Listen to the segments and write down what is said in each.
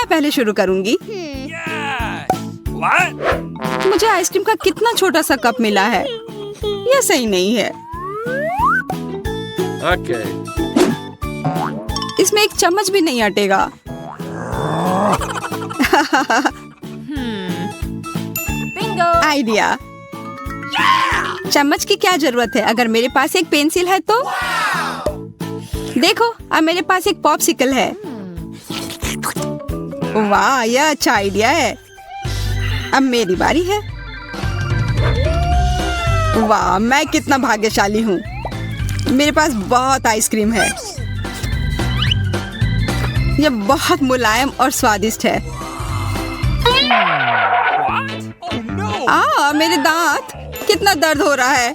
मैं पहले शुरू करूंगी। मुझे आइसक्रीम का कितना छोटा सा कप मिला है, यह सही नहीं है। इसमें एक चम्मच भी नहीं अटेगा। आइडिया। चम्मच की क्या जरूरत है अगर मेरे पास एक पेंसिल है तो। देखो, अब मेरे पास एक पॉप्सिकल है। वाह, यह अच्छा आइडिया है। अब मेरी बारी है। वाह, मैं कितना भाग्यशाली हूँ। मेरे पास बहुत आइसक्रीम है। यह बहुत मुलायम और स्वादिष्ट है। मेरे दांत, कितना दर्द हो रहा है।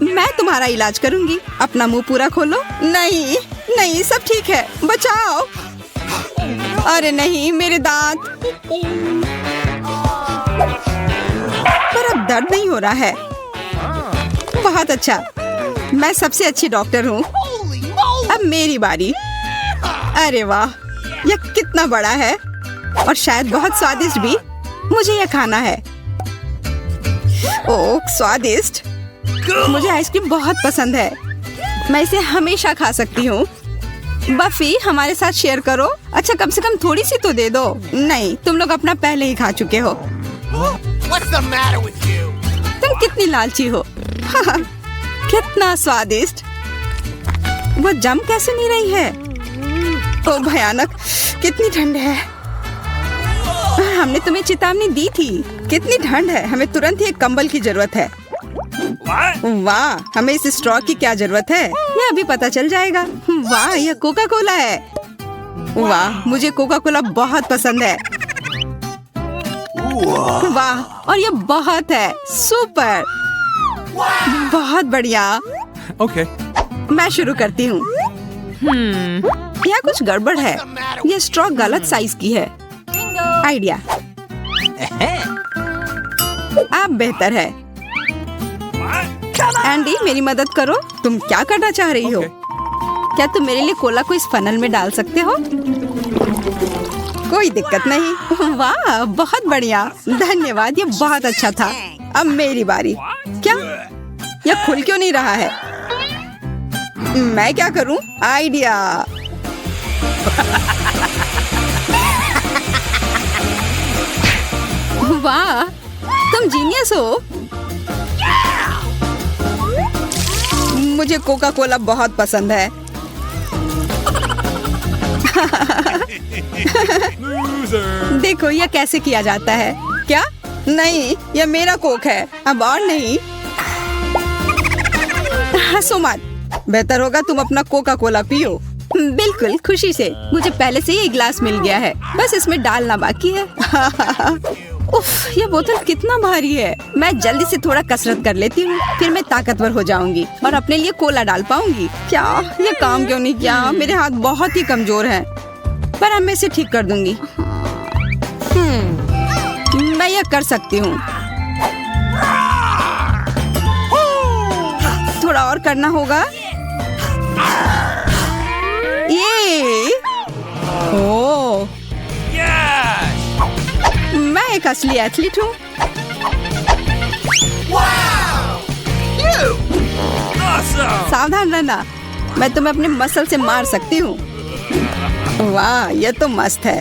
मैं तुम्हारा इलाज करूंगी। अपना मुंह पूरा खोलो। नहीं नहीं, सब ठीक है, बचाओ। अरे नहीं, मेरे दांत। पर अब दर्द नहीं हो रहा है। बहुत अच्छा, मैं सबसे अच्छी डॉक्टर हूँ। अब मेरी बारी। अरे वाह, यह कितना बड़ा है और शायद बहुत स्वादिष्ट भी। मुझे यह खाना है। ओह, स्वादिष्ट। मुझे आइसक्रीम बहुत पसंद है। मैं इसे हमेशा खा सकती हूँ। बफी, हमारे साथ शेयर करो। अच्छा, कम से कम थोड़ी सी तो दे दो। नहीं, तुम लोग अपना पहले ही खा चुके हो। तुम कितनी लालची हो। कितना स्वादिष्ट। वो जम कैसे नहीं रही है। ओ भयानक, कितनी ठंड है। हमने तुम्हें चेतावनी दी थी। कितनी ठंड है, हमें तुरंत ही एक कंबल की जरूरत है। वाह, हमें इस स्ट्रॉ की क्या जरूरत है, यह अभी पता चल जाएगा। वाह, यह कोका कोला है। वाह, मुझे कोका कोला बहुत पसंद है। वाह, और यह बहुत है। सुपर, बहुत बढ़िया। Okay. मैं शुरू करती हूँ। यह कुछ गड़बड़ है। यह स्ट्रॉ गलत साइज की है। आइडिया। अब बेहतर है। एंडी, मेरी मदद करो। तुम क्या करना चाह रही हो? क्या तुम मेरे लिए कोला को इस फनल में डाल सकते हो? कोई दिक्कत नहीं। वाह, बहुत बढ़िया, धन्यवाद, ये बहुत अच्छा था। अब मेरी बारी। क्या यह खुल क्यों नहीं रहा है? मैं क्या करूं? आइडिया। वाह, तुम जीनियस हो। मुझे कोका कोला बहुत पसंद है। देखो, यह कैसे किया जाता है। क्या? नहीं, यह मेरा कोक है। अब और नहीं। हंसो मत। बेहतर होगा तुम अपना कोका कोला पियो। बिल्कुल, खुशी से। मुझे पहले से ही एक गिलास मिल गया है, बस इसमें डालना बाकी है। उफ, यह बोतल कितना भारी है। मैं जल्दी से थोड़ा कसरत कर लेती हूँ, फिर मैं ताकतवर हो जाऊंगी और अपने लिए कोला डाल पाऊंगी। क्या यह काम क्यों नहीं किया? मेरे हाथ बहुत ही कमजोर हैं, पर अब मैं इसे ठीक कर दूंगी। मैं यह कर सकती हूँ। थोड़ा और करना होगा। ये ओह, मैं एक असली एथलीट हूँ। सावधान रहना, मैं तुम्हें अपने मसल से मार सकती हूँ। वाह, यह तो मस्त है।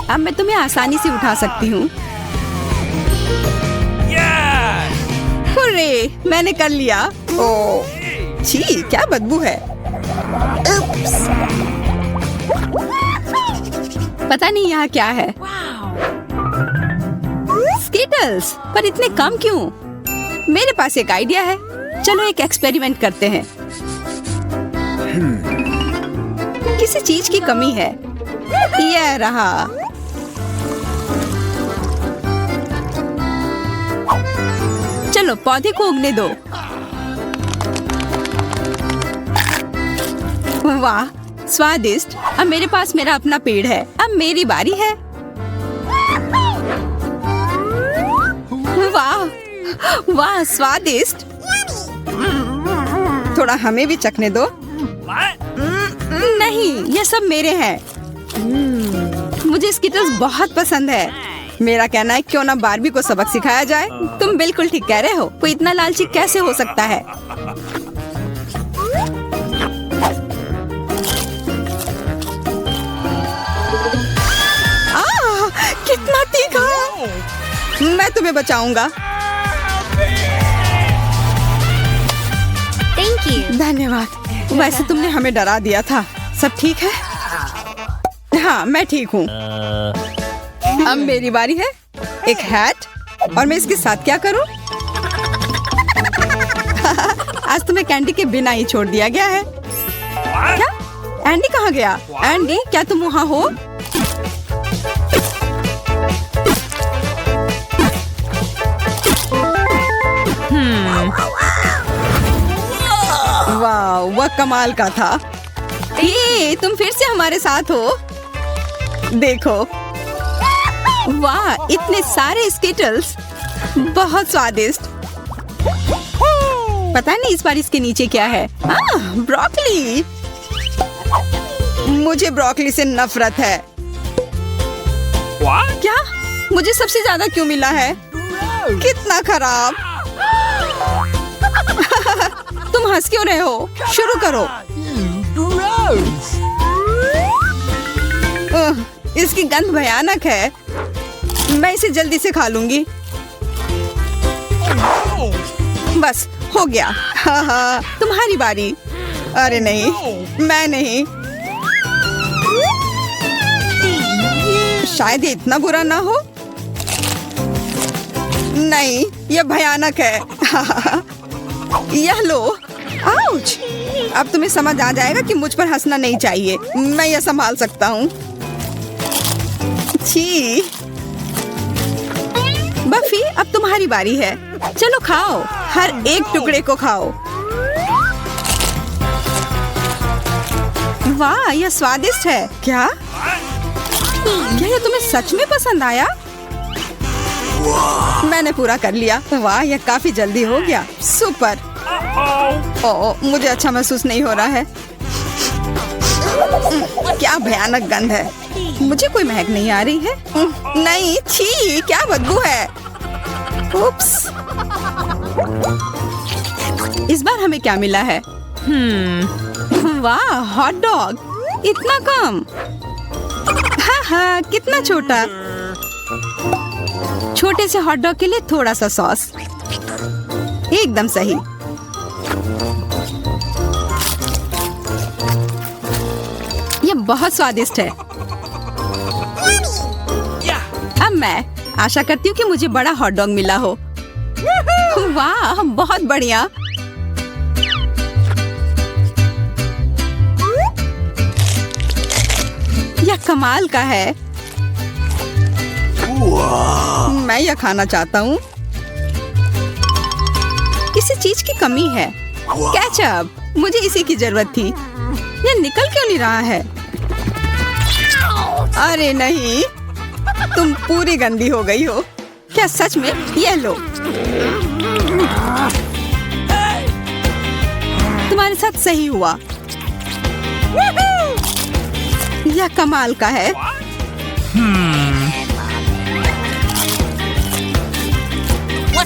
अब मैं तुम्हें आसानी से उठा सकती हूँ। हुर्रे, मैंने कर लिया। ओह, छी, क्या बदबू है। पता नहीं यहाँ क्या है। स्कीटल्स, पर इतने कम क्यों? मेरे पास एक आइडिया है। चलो एक एक्सपेरिमेंट करते हैं। किसी चीज की कमी है। यह रहा। चलो पौधे को उगने दो। वाह, स्वादिष्ट। अब मेरे पास मेरा अपना पेड़ है। अब मेरी बारी है। वाह वाह, स्वादिष्ट। थोड़ा हमें भी चखने दो। नहीं, ये सब मेरे हैं। मुझे स्किटल्स बहुत पसंद है। मेरा कहना है क्यों ना बारबी को सबक सिखाया जाए। तुम बिल्कुल ठीक कह रहे हो। कोई इतना लालची कैसे हो सकता है? कितना तीखा! मैं तुम्हें बचाऊंगा। Thank you. धन्यवाद। वैसे तुमने हमें डरा दिया था। सब ठीक है? हाँ, मैं ठीक हूँ। अब मेरी बारी है। एक हैट, और मैं इसके साथ क्या करूँ? आज तुम्हें कैंडी के बिना ही छोड़ दिया गया है। क्या? एंडी कहाँ गया? एंडी, क्या तुम वहाँ हो? वाह, वह कमाल का था। ये तुम फिर से हमारे साथ हो। देखो, वाह, इतने सारे स्किटल्स, बहुत स्वादिष्ट। पता नहीं इस बार इसके नीचे क्या है। ब्रोकली। मुझे ब्रोकली से नफरत है। क्या? मुझे सबसे ज्यादा क्यों मिला है? कितना खराब। तुम हंस क्यों रहे हो? शुरू करो। इसकी गंध भयानक है। मैं इसे जल्दी से खा लूंगी। बस हो गया। हाँ, तुम्हारी बारी। अरे नहीं, मैं नहीं। शायद ये इतना बुरा ना हो। नहीं, यह भयानक है। यह लो। आउच! अब तुम्हें समझ आ जाएगा कि मुझ पर हंसना नहीं चाहिए। मैं यह संभाल सकता हूँ। छी! बफी, अब तुम्हारी बारी है। चलो खाओ, हर एक टुकड़े को खाओ। वाह, यह स्वादिष्ट है। क्या यह तुम्हें सच में पसंद आया? मैंने पूरा कर लिया। वाह, यह काफी जल्दी हो गया। सुपर। ओह, मुझे अच्छा महसूस नहीं हो रहा है। क्या भयानक गंध है। मुझे कोई महक नहीं आ रही है। नहीं, छी, क्या बदबू है। उप्स। इस बार हमें क्या मिला है? वाह, हॉट डॉग। इतना कम। हाँ, कितना छोटा। छोटे से हॉट डॉग के लिए थोड़ा सा सॉस। एकदम सही। यह बहुत स्वादिष्ट है। अब मैं आशा करती हूँ कि मुझे बड़ा हॉट डॉग मिला हो। वाह, बहुत बढ़िया। यह कमाल का है। मैं यह खाना चाहता हूँ। किसी चीज की कमी है। केचप, मुझे इसी की जरूरत थी। यह निकल क्यों नहीं रहा है? अरे नहीं, तुम पूरी गंदी हो गई हो। क्या सच में? यह लो। तुम्हारे साथ सही हुआ। यह कमाल का है।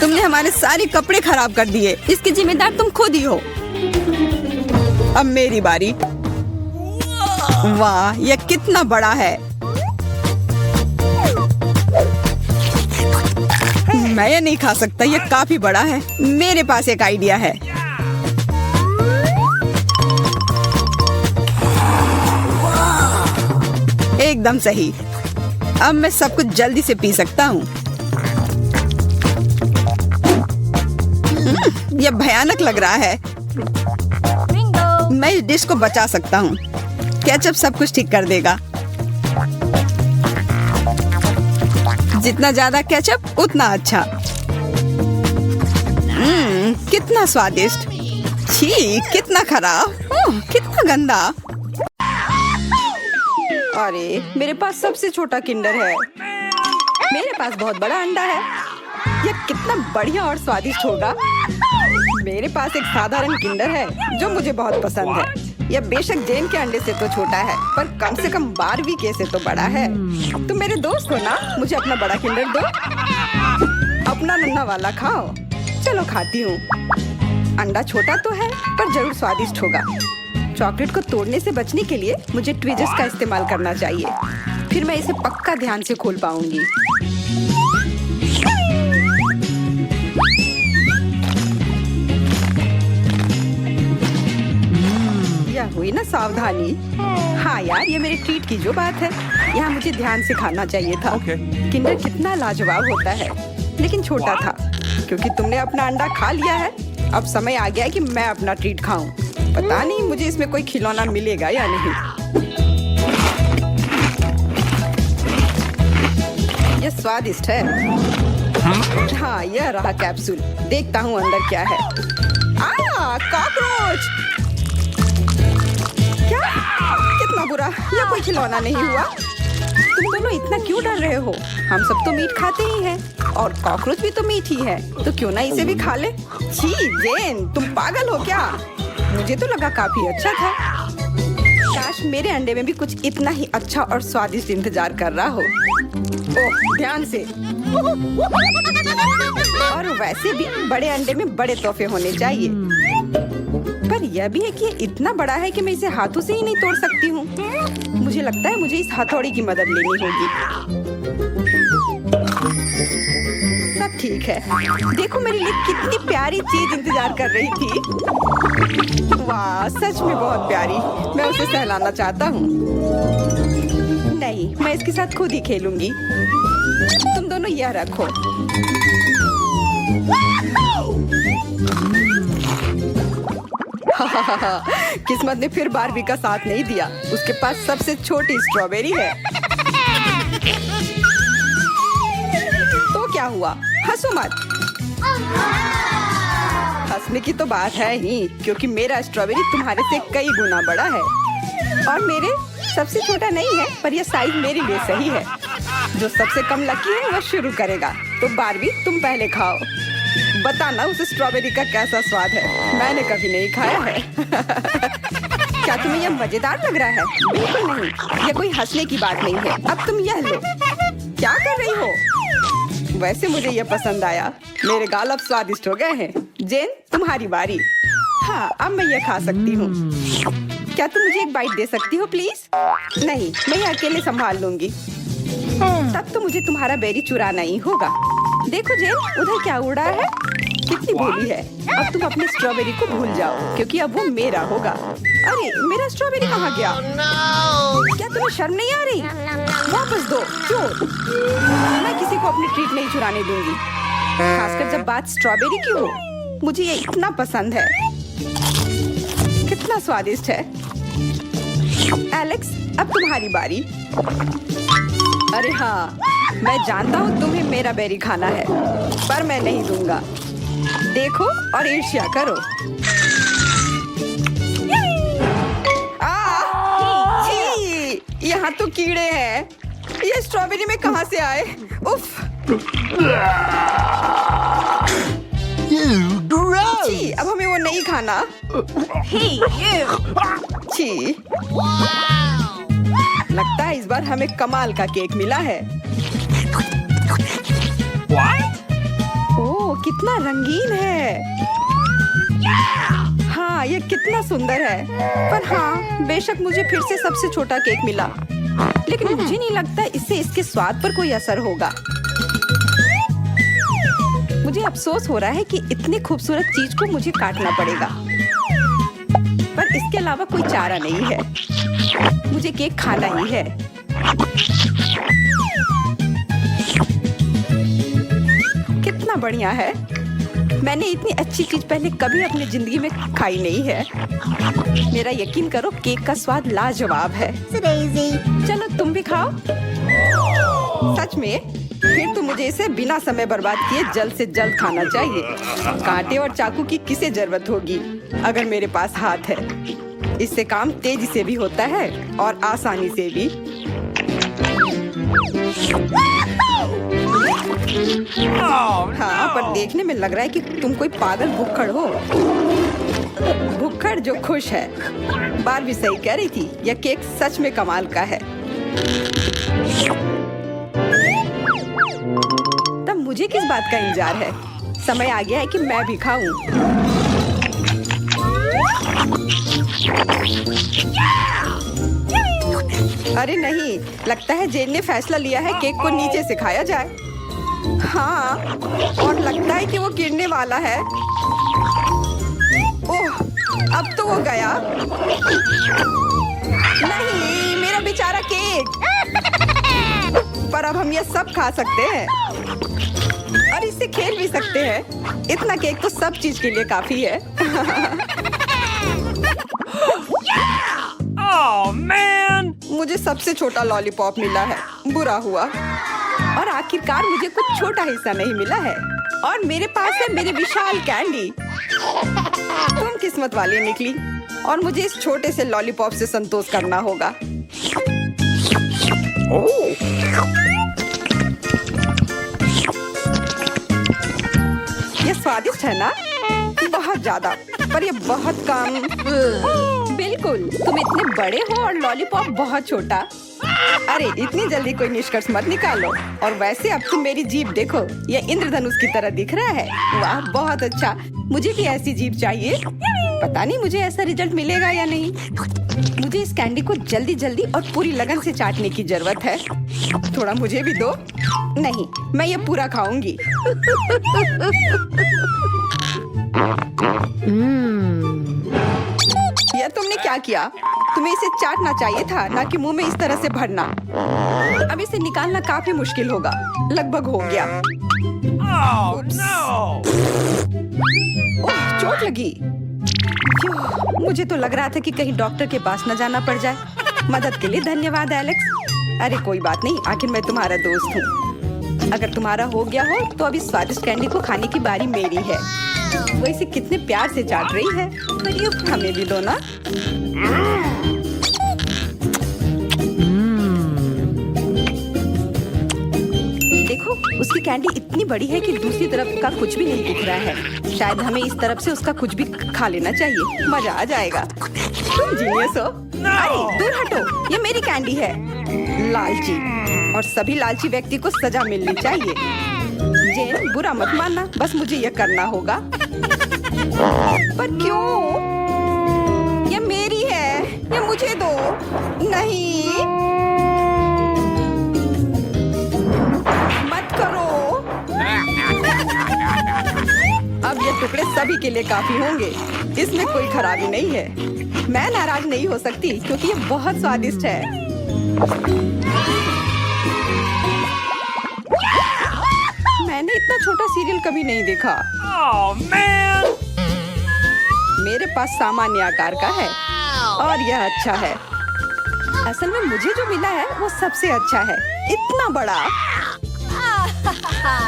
तुमने हमारे सारे कपड़े खराब कर दिए। इसके जिम्मेदार तुम खुद ही हो। अब मेरी बारी। वाह, यह कितना बड़ा है। मैं ये नहीं खा सकता। यह काफी बड़ा है। मेरे पास एक आइडिया है। एकदम सही। अब मैं सब कुछ जल्दी से पी सकता हूँ। यह भयानक लग रहा है। मैं इस डिश को बचा सकता हूँ। केचप सब कुछ ठीक कर देगा। जितना ज्यादा केचप उतना अच्छा। कितना स्वादिष्ट। छी, कितना खराब। कितना गंदा। अरे, मेरे पास सबसे छोटा किंडर है। मेरे पास बहुत बड़ा अंडा है। यह कितना बढ़िया और स्वादिष्ट होगा। मेरे पास एक साधारण किंडर है जो मुझे बहुत पसंद है। यह बेशक जेन के अंडे से तो छोटा है, पर कम से कम बारबी के से तो बड़ा है। तुम मेरे दोस्त हो ना, मुझे अपना बड़ा किंडर दो। अपना नन्हा वाला खाओ। चलो खाती हूँ। अंडा छोटा तो है, पर जरूर स्वादिष्ट होगा। चॉकलेट को तोड़ने से बचने के लिए मुझे ट्विजर्स का इस्तेमाल करना चाहिए, फिर मैं इसे पक्का ध्यान से खोल पाऊंगी। यह हुई ना सावधानी। हाँ यार, ये मेरे ट्रीट की जो बात है, यहाँ मुझे ध्यान से खाना चाहिए था। किंडर कितना लाजवाब होता है, लेकिन छोटा था। क्योंकि तुमने अपना अंडा खा लिया है, अब समय आ गया है कि मैं अपना ट्रीट खाऊं। पता नहीं मुझे इसमें कोई खिलौना मिलेगा या नहीं। यह स्वादिष्ट है। हाँ, यह रहा कैप्सूल। देखता हूँ अंदर क्या है। कॉकरोच! क्या? कितना बुरा। यह कोई खिलौना नहीं हुआ। तुम दोनों इतना क्यों डर रहे हो? हम सब तो मीट खाते ही हैं, और कॉकरोच भी तो मीट ही है, तो क्यों ना इसे भी खा ले। छी जेन, तुम पागल हो क्या? मुझे तो लगा काफी अच्छा था। काश मेरे अंडे में भी कुछ इतना ही अच्छा और स्वादिष्ट इंतजार कर रहा हो। ओह, ध्यान से। और वैसे भी बड़े अंडे में बड़े तोहफे होने चाहिए। पर यह भी है कि ये इतना बड़ा है कि मैं इसे हाथों से ही नहीं तोड़ सकती हूँ। मुझे लगता है मुझे इस हथौड़ी की मदद लेनी होगी। सब ठीक है। देखो मेरे लिए कितनी प्यारी चीज इंतजार कर रही थी। वाह, सच में बहुत प्यारी। मैं उसे सहलाना चाहता हूँ। नहीं, मैं इसके साथ खुद ही खेलूंगी। तुम दोनों यह रखो। किस्मत ने फिर बारबी का साथ नहीं दिया। उसके पास सबसे छोटी स्ट्रॉबेरी है। तो क्या हुआ? हंसो मत। हंसने की तो बात है ही, क्योंकि मेरा स्ट्रॉबेरी तुम्हारे से कई गुना बड़ा है। और मेरे सबसे छोटा नहीं है, पर यह साइज मेरे लिए सही है। जो सबसे कम लकी है वह शुरू करेगा। तो बारबी, तुम पहले खाओ। बताना उस स्ट्रॉबेरी का कैसा स्वाद है। मैंने कभी नहीं खाया है। क्या तुम्हें यह मजेदार लग रहा है? बिल्कुल नहीं, यह कोई हंसने की बात नहीं है। अब तुम यह लो। क्या कर रही हो? वैसे मुझे यह पसंद आया। मेरे गाल अब स्वादिष्ट हो गए हैं। जेन, तुम्हारी बारी। हाँ, अब मैं यह खा सकती हूँ। क्या तुम मुझे एक बाइट दे सकती हो प्लीज? नहीं, मैं ये अकेले संभाल लूंगी। तब तो मुझे तुम्हारा बेरी चुराना ही होगा। देखो जेन, उधर क्या उड़ा है? कितनी भोली है। अब तुम अपने स्ट्रॉबेरी को भूल जाओ, क्योंकि अब वो मेरा होगा। अरे, मेरा स्ट्रॉबेरी कहाँ गया? क्या तुम्हें शर्म नहीं आ रही? वापस दो, चोर। मैं किसी को अपनी ट्रीट नहीं चुराने दूंगी, खासकर जब बात स्ट्रॉबेरी की हो। मुझे ये इतना पसंद है। कितना स्वादिष्ट है। एलेक्स, अब तुम्हारी बारी। अरे हाँ, मैं जानता हूँ तुम्हें मेरा बेरी खाना है, पर मैं नहीं दूंगा। देखो और ईर्ष्या करो। छी, यहाँ तो कीड़े हैं। ये स्ट्रॉबेरी में कहाँ से आए? उफ। छी, अब हमें वो नहीं खाना। छी, लगता है इस बार हमें कमाल का केक मिला है। ओह, कितना रंगीन है। हाँ, ये कितना सुंदर है। पर हाँ, बेशक मुझे फिर से सबसे छोटा केक मिला, लेकिन मुझे नहीं लगता इससे इसके स्वाद पर कोई असर होगा। मुझे अफसोस हो रहा है कि इतनी खूबसूरत चीज को मुझे काटना पड़ेगा, पर इसके अलावा कोई चारा नहीं है। मुझे केक खाना ही है। कितना बढ़िया है। मैंने इतनी अच्छी चीज पहले कभी अपनी जिंदगी में खाई नहीं है। मेरा यकीन करो, केक का स्वाद लाजवाब है। चलो तुम भी खाओ। सच में? फिर तो मुझे इसे बिना समय बर्बाद किए जल्द से जल्द खाना चाहिए। कांटे और चाकू की किसे जरूरत होगी अगर मेरे पास हाथ है। इससे काम तेजी से भी होता है और आसानी से भी। हाँ, पर देखने में लग रहा है कि तुम कोई पागल भुक्खड़ हो। भुक्खड़ पर जो खुश है। बारबी सही कह रही थी, यह केक सच में कमाल का है। तब मुझे किस बात का इंतजार है? समय आ गया है कि मैं भी खाऊं। अरे नहीं, लगता है जेन ने फैसला लिया है केक को नीचे से खाया जाए। हाँ, और लगता है कि वो गिरने वाला है। ओह, अब तो वो गया। नहीं, मेरा बेचारा केक। पर अब हम ये सब खा सकते हैं और इससे खेल भी सकते हैं। इतना केक तो सब चीज के लिए काफी है। Oh man! मुझे सबसे छोटा लॉलीपॉप मिला है, बुरा हुआ। और आखिरकार मुझे कुछ छोटा हिस्सा नहीं मिला है और मेरे पास है मेरी विशाल कैंडी। तुम किस्मत वाली निकली और मुझे इस छोटे से लॉलीपॉप से संतोष करना होगा। ये स्वादिष्ट है ना? बहुत ज्यादा, पर ये बहुत कम। बिल्कुल, तुम इतने बड़े हो और लॉलीपॉप बहुत छोटा। अरे इतनी जल्दी कोई निष्कर्ष मत निकालो। और वैसे अब तुम मेरी जीभ देखो, ये इंद्रधनुष की तरह दिख रहा है। वाह, बहुत अच्छा। मुझे भी ऐसी जीभ चाहिए। पता नहीं मुझे ऐसा रिजल्ट मिलेगा या नहीं। मुझे इस कैंडी को जल्दी जल्दी और पूरी लगन से चाटने की जरूरत है। थोड़ा मुझे भी दो। नहीं, मैं ये पूरा खाऊंगी। यह तुमने क्या किया? तुम्हें इसे चाटना चाहिए था, ना कि मुंह में इस तरह से भरना। अब इसे निकालना काफी मुश्किल होगा। लगभग हो गया। Oh no! ओह, चोट लगी। मुझे तो लग रहा था कि कहीं डॉक्टर के पास न जाना पड़ जाए। मदद के लिए धन्यवाद एलेक्स। अरे कोई बात नहीं, आखिर मैं तुम्हारा दोस्त हूँ। अगर तुम्हारा हो गया हो तो अभी स्वादिष्ट कैंडी को खाने की बारी मेरी है। वो इसे कितने प्यार से चाट रही है। हमें भी दो ना। देखो, उसकी कैंडी इतनी बड़ी है कि दूसरी तरफ का कुछ भी नहीं दिख रहा है। शायद हमें इस तरफ से उसका कुछ भी खा लेना चाहिए। मजा आ जाएगा। तुम जीनियस हो। अरे दूर हटो, ये मेरी कैंडी है। लालची, और सभी लालची व्यक्ति को सजा मिलनी चाहिए। जेन, बुरा मत मानना, बस मुझे यह करना होगा। पर क्यों? ये मेरी है, ये मुझे दो। नहीं, मत करो। अब ये टुकड़े सभी के लिए काफी होंगे। इसमें कोई खराबी नहीं है। मैं नाराज नहीं हो सकती क्योंकि ये बहुत स्वादिष्ट है। मैंने इतना छोटा सीरियल कभी नहीं देखा। Oh man! मेरे पास सामान्य आकार का है और यह अच्छा है। असल में मुझे जो मिला है वो सबसे अच्छा है। इतना बड़ा।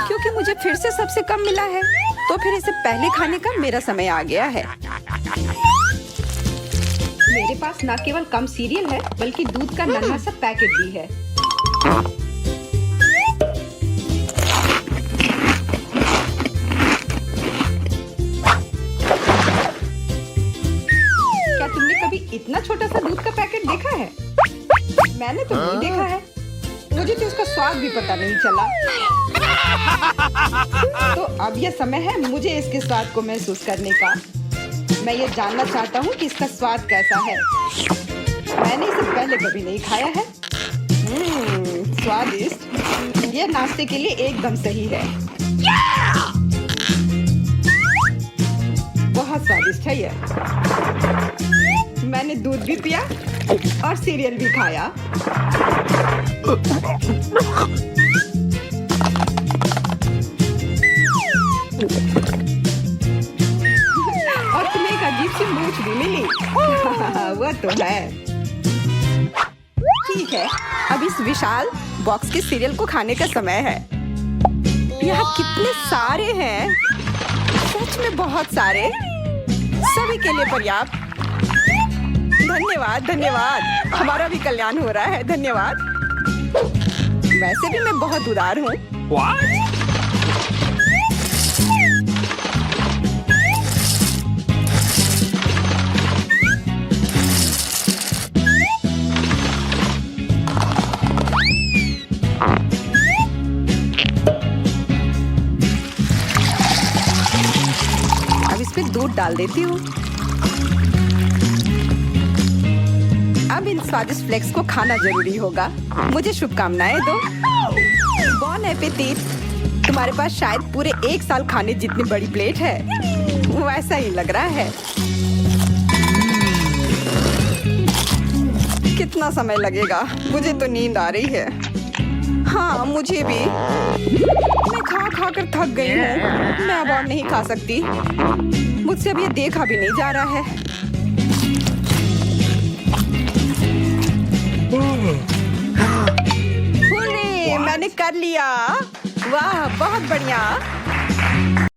क्योंकि मुझे फिर से सबसे कम मिला है, तो फिर इसे पहले खाने का मेरा समय आ गया है। मेरे पास न केवल कम सीरियल है, बल्कि दूध का नन्हा सा पैकेट भी है। क्या तुमने कभी इतना छोटा सा दूध का पैकेट देखा है? मैंने तो नहीं देखा है। मुझे तो उसका स्वाद भी पता नहीं चला। तो अब यह समय है मुझे इसके स्वाद को महसूस करने का। मैं ये जानना चाहता हूँ कि इसका स्वाद कैसा है। मैंने इसे पहले कभी नहीं खाया है। स्वादिष्ट। यह नाश्ते के लिए एकदम सही है। बहुत स्वादिष्ट है यह। मैंने दूध भी पिया और सीरियल भी खाया। और तुम्हें एक अजीब सी मूंछ भी मिली। वो तो है। ठीक है, अब इस विशाल बॉक्स के सीरियल को खाने का समय है। यहाँ कितने सारे हैं, सच में बहुत सारे। सभी के लिए पर्याप्त। धन्यवाद, धन्यवाद। हमारा भी कल्याण हो रहा है। धन्यवाद। वैसे भी मैं बहुत उदार हूँ। What? फ्रूट डाल देती हूँ। अब इन स्वादिष्ट फ्लेक्स को खाना जरूरी होगा। मुझे शुभकामनाएं दो। बॉन एपेटीट। तुम्हारे पास शायद पूरे 1 साल खाने जितनी बड़ी प्लेट है। वैसा ही लग रहा है। कितना समय लगेगा? मुझे तो नींद आ रही है। हाँ, मुझे भी। मैं खा खा कर थक गई हूँ। मैं अब और नहीं खा सकती। मुझसे अब ये देखा भी नहीं जा रहा है। हुर्रे, मैंने कर लिया। वाह, बहुत बढ़िया।